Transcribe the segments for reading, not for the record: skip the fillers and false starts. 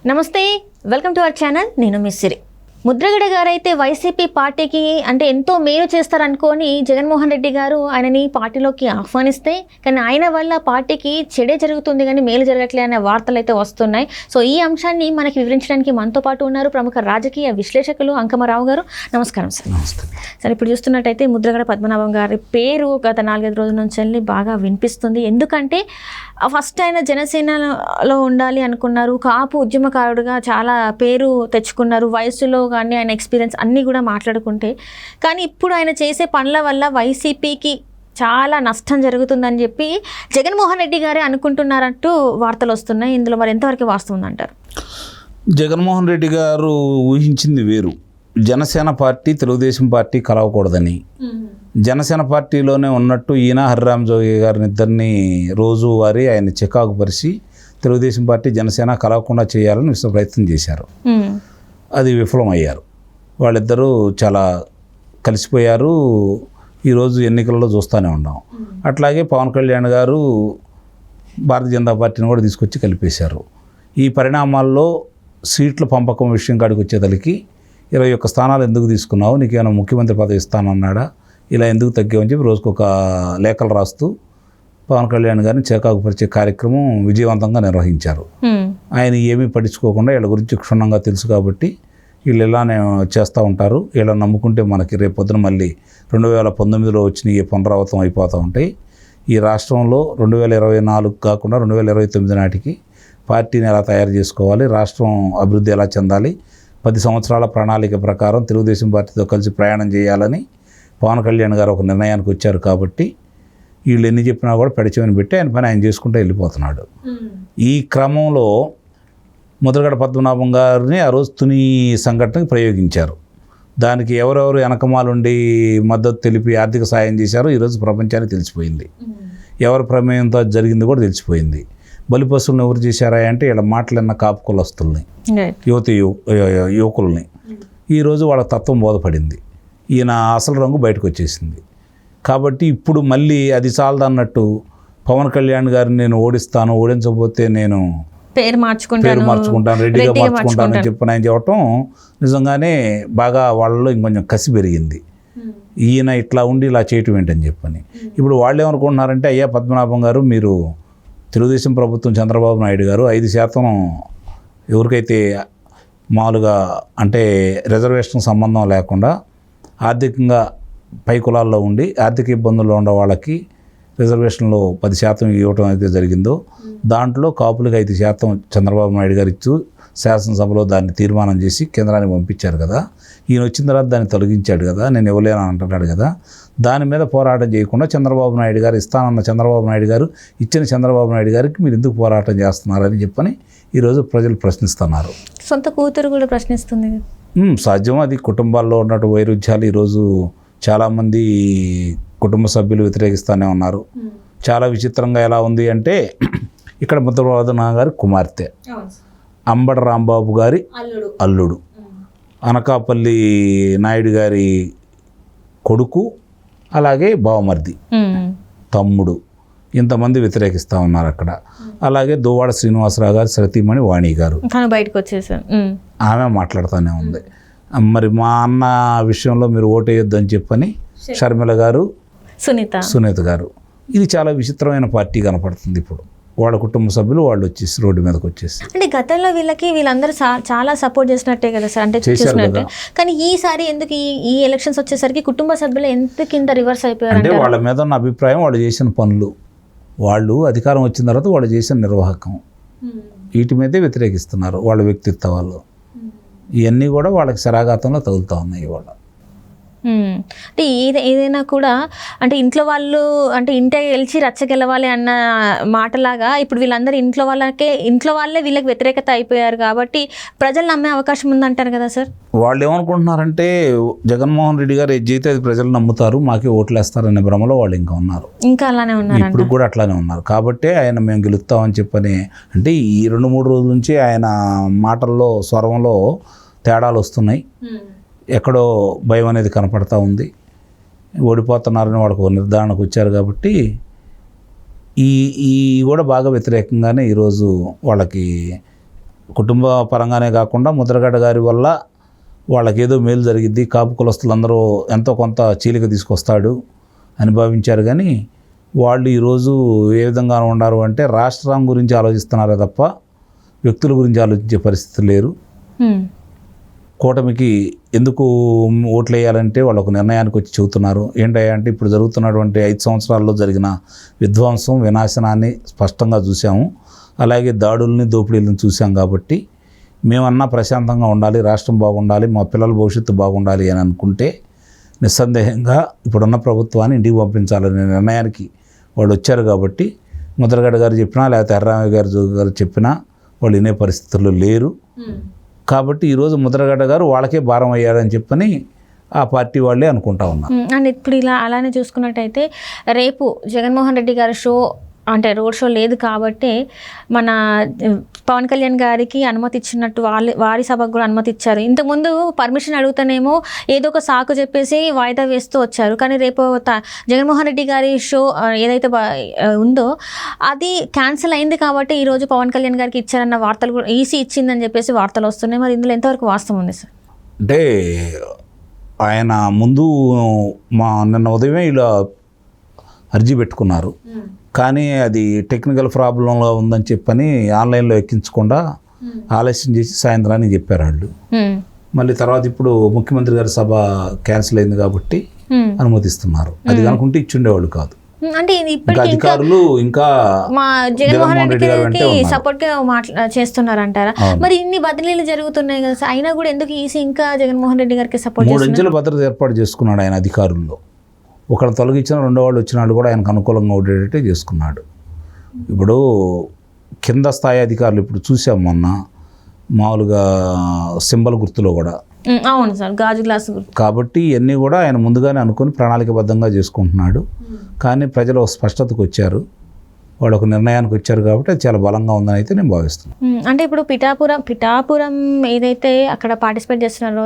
నమస్తే, welcome to our channel. నేను miss సిరి. Mudragada గారైతే YCP పార్టీకి అంటే ఎంతో మేలు చేస్తారనుకొని జగన్మోహన్ రెడ్డి గారు ఆయనని పార్టీలోకి ఆహ్వానిస్తే, కానీ ఆయన వల్ల పార్టీకి చెడే జరుగుతుంది కానీ మేలు జరగట్లే అనే వార్తలు అయితే వస్తున్నాయి. సో ఈ అంశాన్ని మనకి వివరించడానికి మనతో పాటు ఉన్నారు ప్రముఖ రాజకీయ విశ్లేషకులు అంకమరావు గారు. నమస్కారం సార్. సార్, ఇప్పుడు చూస్తున్నట్టయితే ముద్రగడ పద్మనాభం గారి పేరు గత 4-5 రోజుల నుంచి వెళ్ళి బాగా వినిపిస్తుంది. ఎందుకంటే ఫస్ట్ ఆయన జనసేనలో ఉండాలి అనుకున్నారు, కాపు ఉద్యమకారుడుగా చాలా పేరు తెచ్చుకున్నారు, వయసులో కానీ ఆయన ఎక్స్పీరియన్స్ అన్నీ కూడా మాట్లాడుకుంటే, కానీ ఇప్పుడు ఆయన చేసే పనుల వల్ల వైసీపీకి చాలా నష్టం జరుగుతుందని చెప్పి జగన్మోహన్ రెడ్డి గారే అనుకుంటున్నారంటూ వార్తలు వస్తున్నాయి. ఇందులో మరి ఎంతవరకు వాస్తవం అంటారు? జగన్మోహన్ రెడ్డి గారు ఊహించింది వేరు. జనసేన పార్టీ తెలుగుదేశం పార్టీ కలవకూడదని, జనసేన పార్టీలోనే ఉన్నట్టు ఈయన హరిరామ్ జోగి గారిని ఇద్దరిని రోజువారీ ఆయన చికాకు పరిచి తెలుగుదేశం పార్టీ జనసేన కలవకుండా చేయాలని విశ్వ ప్రయత్నం చేశారు. అది విఫలమయ్యారు. వాళ్ళిద్దరూ చాలా కలిసిపోయారు. ఈరోజు ఎన్నికలలో చూస్తూనే ఉన్నాం. అట్లాగే పవన్ కళ్యాణ్ గారు భారతీయ జనతా పార్టీని కూడా తీసుకొచ్చి కలిపేశారు. ఈ పరిణామాల్లో సీట్ల పంపకం విషయం కాడికి వచ్చేతలకి 21 స్థానాలు ఎందుకు తీసుకున్నావు, నీకేమైనా ముఖ్యమంత్రి పదవి ఇస్తానన్నాడా, ఇలా ఎందుకు తగ్గామని చెప్పి రోజుకు ఒక లేఖలు రాస్తూ పవన్ కళ్యాణ్ గారిని చేకాకు పరిచే కార్యక్రమం విజయవంతంగా నిర్వహించారు. ఆయన ఏమీ పట్టించుకోకుండా వీళ్ళ గురించి క్షుణ్ణంగా తెలుసు కాబట్టి వీళ్ళు ఇలానే చేస్తూ ఉంటారు, వీళ్ళని నమ్ముకుంటే మనకి రేపు పొద్దున మళ్ళీ 2019లో వచ్చిన ఈ పునరావృతం అయిపోతూ ఉంటాయి. ఈ రాష్ట్రంలో 2024 కాకుండా 2029 నాటికి పార్టీని ఎలా తయారు చేసుకోవాలి, రాష్ట్రం అభివృద్ధి ఎలా చెందాలి, 10 సంవత్సరాల ప్రణాళిక ప్రకారం తెలుగుదేశం పార్టీతో కలిసి ప్రయాణం చేయాలని పవన్ కళ్యాణ్ గారు ఒక నిర్ణయానికి వచ్చారు. కాబట్టి వీళ్ళు ఎన్ని చెప్పినా కూడా పెడిచేమని పెట్టి ఆయన పని ఆయన చేసుకుంటూ వెళ్ళిపోతున్నాడు. ఈ క్రమంలో ముద్రగడ పద్మనాభం గారిని ఆ రోజు తుని సంఘటనకి ప్రయోగించారు. దానికి ఎవరెవరు వెనకమాలుండి మద్దతు తెలిపి ఆర్థిక సాయం చేశారో ఈరోజు ప్రపంచానికి తెలిసిపోయింది. ఎవరి ప్రమేయంతో జరిగింది కూడా తెలిసిపోయింది. బలిపశువులను ఎవరు చేశారా అంటే వీళ్ళ మాటలన్న కాపు కులస్తుల్ని, యువకుల్ని. ఈరోజు వాళ్ళ తత్వం బోధపడింది. ఈయన అసలు రంగు బయటకు వచ్చేసింది. కాబట్టి ఇప్పుడు మళ్ళీ అది చాలదన్నట్టు పవన్ కళ్యాణ్ గారిని నేను ఓడిస్తాను, ఓడించకపోతే నేను పేరు మార్చుకుంటాను, రెడ్డిగా మార్చుకుంటాను అని చెప్పి ఆయన చెప్పటం నిజంగానే బాగా వాళ్ళలో ఇంకొంచెం కసి పెరిగింది. ఈయన ఇట్లా ఉండి ఇలా చేయటం ఏంటని చెప్పని. ఇప్పుడు వాళ్ళు ఏమనుకుంటున్నారంటే, అయ్యా పద్మనాభం గారు, మీరు తెలుగుదేశం ప్రభుత్వం చంద్రబాబు నాయుడు గారు 5% ఎవరికైతే మామూలుగా అంటే రిజర్వేషన్ సంబంధం లేకుండా ఆర్థికంగా పై కులాల్లో ఉండి ఆర్థిక ఇబ్బందుల్లో ఉండే వాళ్ళకి రిజర్వేషన్లో 10% ఇవ్వటం అయితే జరిగిందో, దాంట్లో కాపులకి 5% చంద్రబాబు నాయుడు గారు ఇచ్చు శాసనసభలో దాన్ని తీర్మానం చేసి కేంద్రానికి పంపించారు కదా. ఈయన వచ్చిన తర్వాత దాన్ని తొలగించాడు కదా, నేను ఇవ్వలేను అంటున్నాడు కదా. దాని మీద పోరాటం చేయకుండా చంద్రబాబు నాయుడు గారు ఇస్తానన్న చంద్రబాబు నాయుడు గారు ఇచ్చిన చంద్రబాబు నాయుడు గారికి మీరు ఎందుకు పోరాటం చేస్తున్నారని చెప్పని ఈరోజు ప్రజలు ప్రశ్నిస్తున్నారు. సొంత కూతురు కూడా ప్రశ్నిస్తుంది. సాధ్యం. అది కుటుంబాల్లో ఉన్నట్టు వైరుధ్యాలు ఈరోజు చాలామంది కుటుంబ సభ్యులు వ్యతిరేకిస్తూనే ఉన్నారు. చాలా విచిత్రంగా ఎలా ఉంది అంటే, ఇక్కడ ముద్రగడ గారి కుమార్తె, అంబటి రాంబాబు గారి అల్లుడు, అనకాపల్లి నాయుడు గారి కొడుకు, అలాగే బావమర్ది, తమ్ముడు, ఇంతమంది వ్యతిరేకిస్తూ ఉన్నారు అక్కడ. అలాగే దువ్వాడ శ్రీనివాసరావు గారి సతీమణి వాణి గారు బయటకు వచ్చేసారు. ఆమె మాట్లాడుతూనే ఉంది. మరి మా అన్న విషయంలో మీరు ఓటేయొద్దు అని చెప్పని షర్మిల గారు, సునీత గారు. ఇది చాలా విచిత్రమైన పార్టీ కనపడుతుంది. ఇప్పుడు వాళ్ళ కుటుంబ సభ్యులు వాళ్ళు వచ్చేసి రోడ్డు మీదకి వచ్చేసి, అంటే గతంలో వీళ్ళందరూ చాలా సపోర్ట్ చేసినట్టే కదా సార్, అంటే చూసినట్టే. కానీ ఈసారి ఎందుకు ఈ ఎలక్షన్స్ వచ్చేసరికి కుటుంబ సభ్యులు ఎంత కింద రివర్స్ అయిపోయారు అంటే వాళ్ళ మీద ఉన్న అభిప్రాయం, వాళ్ళు చేసిన పనులు, వాళ్ళు అధికారం వచ్చిన తర్వాత వాళ్ళు చేసిన నిర్వాహకం, వీటి మీదే వ్యతిరేకిస్తున్నారు. వాళ్ళ వ్యక్తిత్వాలు ఇవన్నీ కూడా వాళ్ళకి శరాఘాతంలో తగులుతూ ఉన్నాయి. వాళ్ళ అంటే ఏదైనా కూడా అంటే ఇంట్లో వాళ్ళు అంటే ఇంటే గెలిచి రచ్చగెలవాలి అన్న మాటలాగా ఇప్పుడు వీళ్ళందరూ ఇంట్లో వాళ్ళే వీళ్ళకి వ్యతిరేకత అయిపోయారు. కాబట్టి ప్రజలు నమ్మే అవకాశం ఉందంటారు కదా సార్. వాళ్ళు ఏమనుకుంటున్నారంటే, జగన్మోహన్ రెడ్డి గారు ఏది చేస్తే అది ప్రజలు నమ్ముతారు, మాకే ఓట్లు వేస్తారనే భ్రమలో వాళ్ళు ఇంకా అలానే ఉన్నారు. ఇప్పుడు కూడా అట్లానే ఉన్నారు. కాబట్టి ఆయన మేము గెలుస్తామని చెప్పని, అంటే ఈ 2-3 రోజుల నుంచి ఆయన మాటల్లో స్వరంలో తేడాలు వస్తున్నాయి. ఎక్కడో భయం అనేది కనపడతా ఉంది. ఓడిపోతున్నారని వాళ్ళకు నిర్ధారణకు వచ్చారు. కాబట్టి ఈ కూడా బాగా వ్యతిరేకంగానే ఈరోజు వాళ్ళకి కుటుంబ పరంగానే కాకుండా ముద్రగడ గారి వల్ల వాళ్ళకేదో మేలు జరిగిద్ది, కాపు కులస్తులందరూ ఎంతో కొంత చీలిక తీసుకొస్తాడు అని భావించారు. కానీ వాళ్ళు ఈరోజు ఏ విధంగా ఉన్నారు అంటే రాష్ట్రం గురించి ఆలోచిస్తున్నారే తప్ప వ్యక్తుల గురించి ఆలోచించే పరిస్థితి లేరు. కూటమికి ఎందుకు ఓట్లు వేయాలంటే వాళ్ళు ఒక నిర్ణయానికి వచ్చి చెబుతున్నారు. ఏంటంటే అంటే ఇప్పుడు జరుగుతున్నటువంటి 5 సంవత్సరాల్లో జరిగిన విధ్వంసం, వినాశనాన్ని స్పష్టంగా చూసాము. అలాగే దాడుల్ని, దోపిడీలను చూసాం. కాబట్టి మేమన్నా ప్రశాంతంగా ఉండాలి, రాష్ట్రం బాగుండాలి, మా పిల్లల భవిష్యత్తు బాగుండాలి అని అనుకుంటే నిస్సందేహంగా ఇప్పుడున్న ప్రభుత్వాన్ని ఇంటికి పంపించాలనే నిర్ణయానికి వాళ్ళు వచ్చారు. కాబట్టి ముద్రగడ గారు చెప్పినా లేకపోతే ఎర్రామయ్య గారు చెప్పినా వాళ్ళు వినే పరిస్థితుల్లో లేరు. కాబట్టి ఈరోజు ముద్రగడ గారు వాళ్ళకే భారం అయ్యారని చెప్పని ఆ పార్టీ వాళ్ళే అనుకుంటా ఉన్నారు. అండ్ ఇప్పుడు ఇలా అలానే చూసుకున్నట్టయితే రేపు జగన్మోహన్ రెడ్డి గారి షో అంటే రోడ్ షో లేదు కాబట్టి మన పవన్ కళ్యాణ్ గారికి అనుమతి ఇచ్చినట్టు వారి సభకు కూడా అనుమతి ఇచ్చారు. ఇంతకుముందు పర్మిషన్ అడుగుతానేమో ఏదో ఒక సాకు చెప్పేసి వాయిదా వేస్తూ వచ్చారు. కానీ రేపు జగన్మోహన్ రెడ్డి గారి షో ఏదైతే ఉందో అది క్యాన్సిల్ అయింది కాబట్టి ఈరోజు పవన్ కళ్యాణ్ గారికి ఇచ్చారన్న వార్తలు కూడా ఈసీ ఇచ్చిందని చెప్పేసి వార్తలు వస్తున్నాయి. మరి ఇందులో ఎంతవరకు వాస్తవం ఉంది సార్? అంటే ఆయన ముందు నిన్న ఉదయమే ఇలా అర్జీ పెట్టుకున్నారు. కానీ అది టెక్నికల్ ప్రాబ్లంలో ఉందని చెప్పని ఆన్లైన్లో ఎక్కించకుండా ఆలస్యం చేసి సాయంత్రానికి చెప్పారు వాళ్ళు. మళ్ళీ తర్వాత ఇప్పుడు ముఖ్యమంత్రి గారి సభ క్యాన్సిల్ అయింది కాబట్టి అనుమతిస్తున్నారు. అది కనుకుంటే ఇచ్చుండేవాళ్ళు కాదు. అంటే అధికారులు ఇంకా మా జగన్మోహన్ రెడ్డి గారికి సపోర్ట్ గా చేస్తున్నారు అంటారా? మరి ఇన్ని బదిలీలు జరుగుతున్నాయి కదా, అయినా కూడా ఎందుకు ఈసీ ఇంకా జగన్మోహన్ రెడ్డి గారికి సపోర్ట్? 3 అంచెల భద్రత ఏర్పాటు చేసుకున్నాడు ఆయన అధికారుల్లో. ఒకళ్ళు తొలగించిన రెండో వాళ్ళు వచ్చిన వాళ్ళు కూడా ఆయనకు అనుకూలంగా ఉండేటట్టే చేసుకున్నాడు. ఇప్పుడు కింద స్థాయి అధికారులు ఇప్పుడు చూసాం మొన్న మామూలుగా సింబల్ గుర్తులో కూడా. అవును సార్, గాజు గ్లాసు గుర్తు. కాబట్టి ఇవన్నీ కూడా ఆయన ముందుగానే అనుకుని ప్రణాళికబద్ధంగా చేసుకుంటున్నాడు. కానీ ప్రజలు స్పష్టతకు వచ్చారు, వాళ్ళు ఒక నిర్ణయానికి వచ్చారు. కాబట్టి అది చాలా బలంగా ఉందని అయితే నేను భావిస్తున్నాను. అంటే ఇప్పుడు పిఠాపురం ఏదైతే అక్కడ పార్టిసిపేట్ చేస్తున్నారో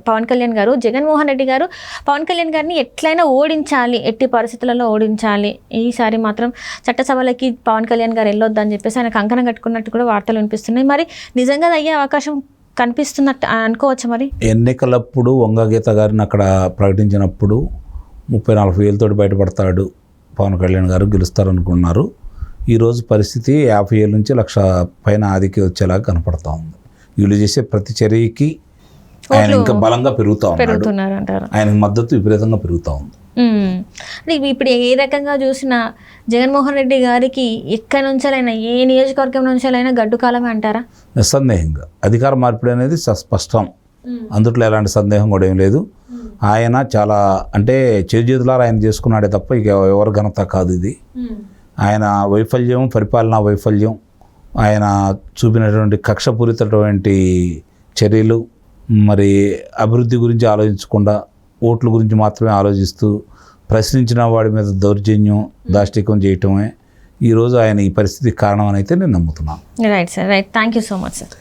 పవన్ కళ్యాణ్ గారు, జగన్మోహన్ రెడ్డి గారు పవన్ కళ్యాణ్ గారిని ఎట్లయినా ఓడించాలి, ఎట్టి పరిస్థితులలో ఓడించాలి, ఈసారి మాత్రం చట్టసభలకి పవన్ కళ్యాణ్ గారు వెళ్ళొద్దని చెప్పేసి ఆయన కంకణం కట్టుకున్నట్టు కూడా వార్తలు వినిపిస్తున్నాయి. మరి నిజంగా అయ్యే అవకాశం కనిపిస్తున్నట్టు అనుకోవచ్చు? మరి ఎన్నికలప్పుడు వంగగీత గారిని అక్కడ ప్రకటించినప్పుడు 30-40 వేలతోటి బయటపడతాడు పవన్ కళ్యాణ్ గారు, గెలుస్తారనుకున్నారు. ఈరోజు పరిస్థితి 50 వేల నుంచి 1,00,000 పైన ఆదికి వచ్చేలాగా కనపడతా ఉంది. వీళ్ళు చేసే ప్రతి చర్యకి ఆయన ఇంకా బలంగా పెరుగుతున్నారు అంటారు. ఆయనకు మద్దతు విపరీతంగా పెరుగుతూ ఉంది. ఇప్పుడు ఏ రకంగా చూసినా జగన్మోహన్ రెడ్డి గారికి ఎక్కడి నుంచైనా ఏ నియోజకవర్గం నుంచైనా గడ్డు కాలమే అంటారా? నిస్సందేహంగా అధికార మార్పిడి అనేది స్పష్టం, అందుట్లో ఎలాంటి సందేహం కూడా ఏం లేదు. ఆయన చాలా అంటే చేతులారా ఆయన చేసుకున్నాడే తప్ప ఇక ఎవరి ఘనత కాదు ఇది. ఆయన వైఫల్యం, పరిపాలనా వైఫల్యం, ఆయన చూపినటువంటి కక్షపూరితటువంటి చర్యలు, మరి అభివృద్ధి గురించి ఆలోచించకుండా ఓట్ల గురించి మాత్రమే ఆలోచిస్తూ ప్రశ్నించిన వాడి మీద దౌర్జన్యం, దాష్టికం చేయటమే ఈరోజు ఆయన ఈ పరిస్థితికి కారణం అని అయితే నేను నమ్ముతున్నాను. Right sir, right. Thank you so much sir.